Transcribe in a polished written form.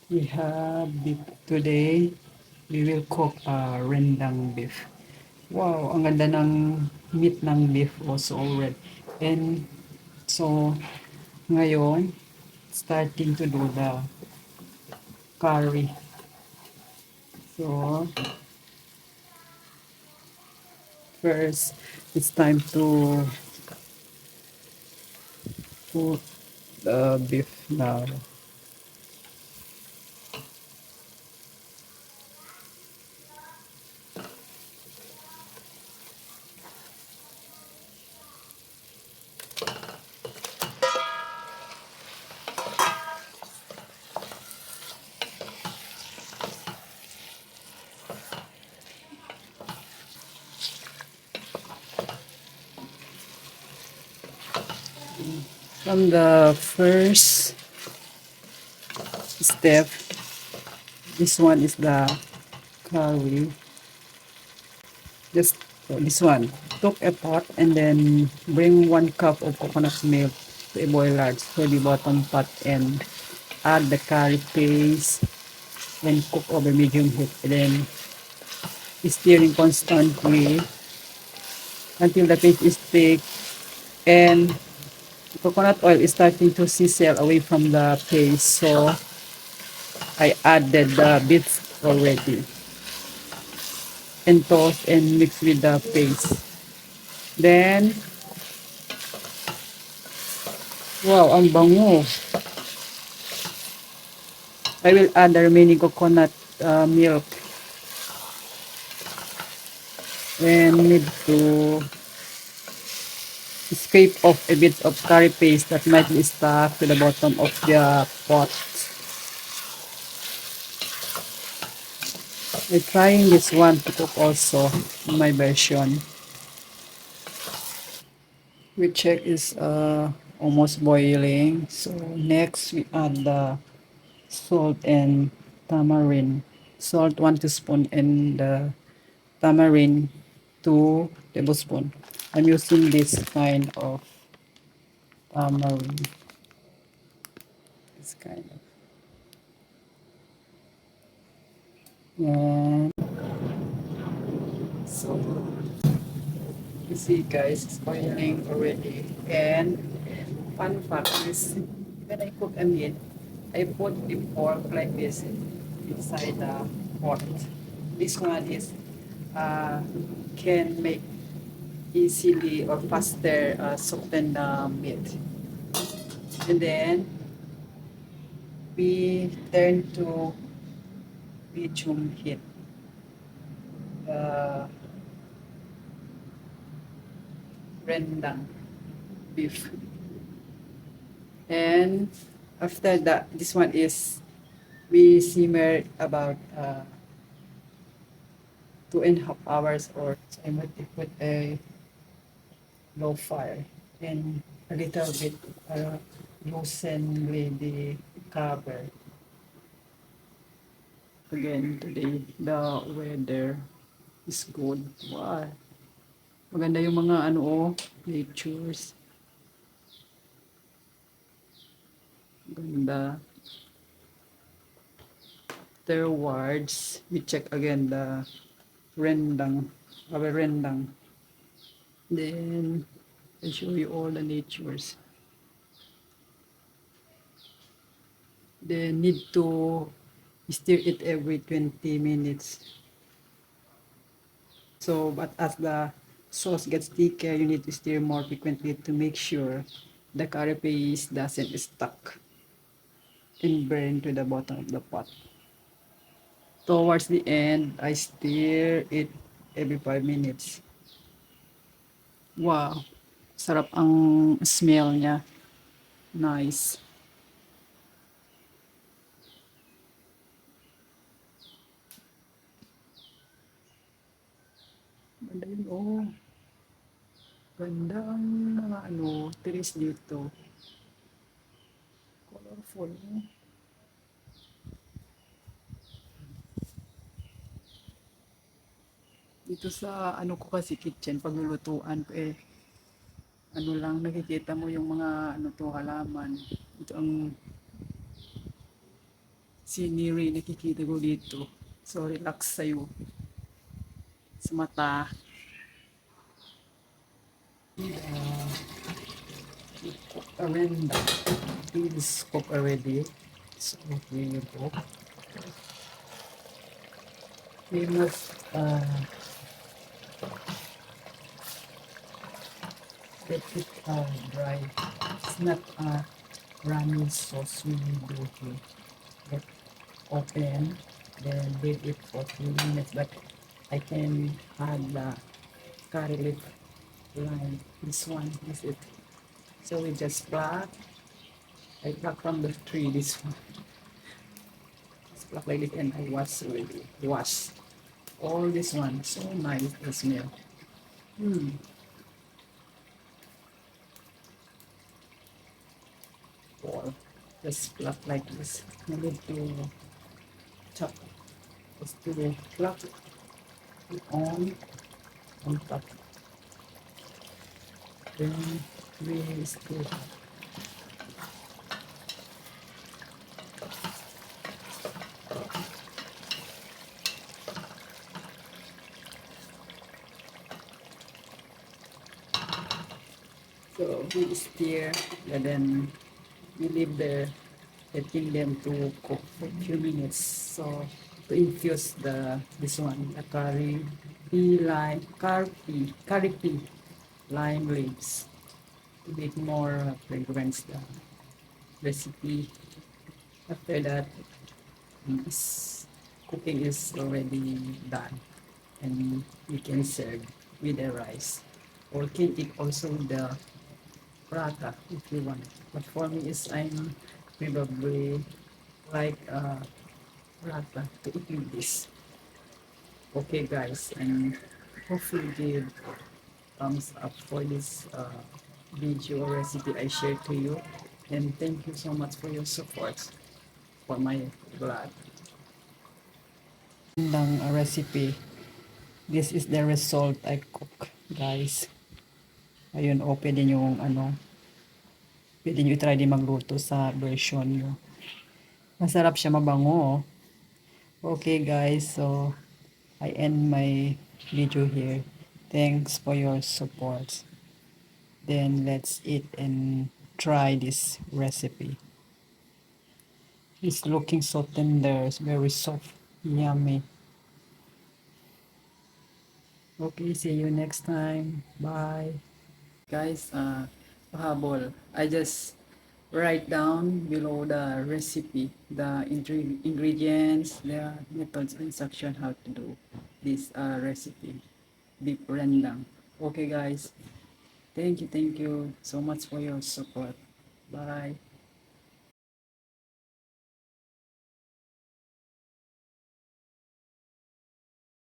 We have beef today. We will cook rendang beef. Wow, ang ganda ng meat ng beef also already. And so, ngayon, starting to do the curry. So, first, it's time to put the beef now. From the first step, this one is the curry. Just this one. Took a pot and then bring 1 cup of coconut milk to a boil large heavy bottom pot and add the curry paste and cook over medium heat. And then stirring constantly until the paste is thick and coconut oil is starting to sizzle away from the paste. So I added the bits already and toss and mix with the paste. Then, wow, ang bango. I will add the remaining coconut milk and need to scrape off a bit of curry paste that might be stuck to the bottom of the pot. I'm trying this one to cook also in my version. We check is almost boiling. So next we add the salt and tamarind. Salt 1 teaspoon and tamarind 2 tablespoon. I'm using this kind of tamarind. This kind of. And so you see guys, it's boiling already. And fun fact is when I cook a meat, I put the pork like this inside the pot. This one is uh, can make easily or faster soften the meat. And then we turn to medium heat the rendang beef. And after that, this one is we simmer about 2.5 hours or so I might put a low fire and a little bit loosen with the cover. Again, today the weather is good. Wow. Maganda yung mga ano natures. Ganda. Afterwards, we check again the rendang, our rendang. Then I show you all the natures. They need to stir it every 20 minutes. So, but as the sauce gets thicker, you need to stir more frequently to make sure the curry paste doesn't stuck and burn to the bottom of the pot. Towards the end, I stir it every 5 minutes. Wow, sarap ang smell niya. Nice. Ganda yun, oh. Ganda ang mga trees dito. Colorful. Oh. Dito sa ko kasi kitchen, paglulutuan ko lang nakikita mo yung mga halaman. Ito ang scenery nakikita ko dito. So, relax sa'yo. Sa mata. Cook a rendang. It is cooked already. So, here you go. We must let it dry. It's not runny sauce we do here. Let open, then leave it for 3 minutes. But I can add the curry leaf line. This one is it. So we just pluck. I pluck from the tree. This one. Just pluck like it, and I wash already. Wash all this one. So nice the smell. Hmm. Or just pluck like this. No need to chop. Just to pluck it on top. Then we still. So we stir, and then we leave letting them to cook for a few minutes. So to infuse this one, the curry pea, lime leaves to make more fragrance the recipe. After that, this cooking is already done, and you can serve with the rice, or can eat also with the prata if you want. But for me is I'm probably like prata to eat with this. Okay guys, and hopefully give thumbs up for this video recipe I shared to you, and thank you so much for your support for my vlog. Rendang recipe. This is the result I cook, guys. Ayun, o pwede nyo pwede nyo try din magluto sa version nyo. Masarap siya, mabango. Oh. Okay guys, so I end my video here. Thanks for your support. Then let's eat and try this recipe. It's looking so tender, it's very soft, yummy. Okay, see you next time. Bye. Guys, pahabol. I just write down below the recipe, the ingredients, the methods, instruction how to do this recipe, beef rendang. Okay guys, thank you so much for your support. Bye.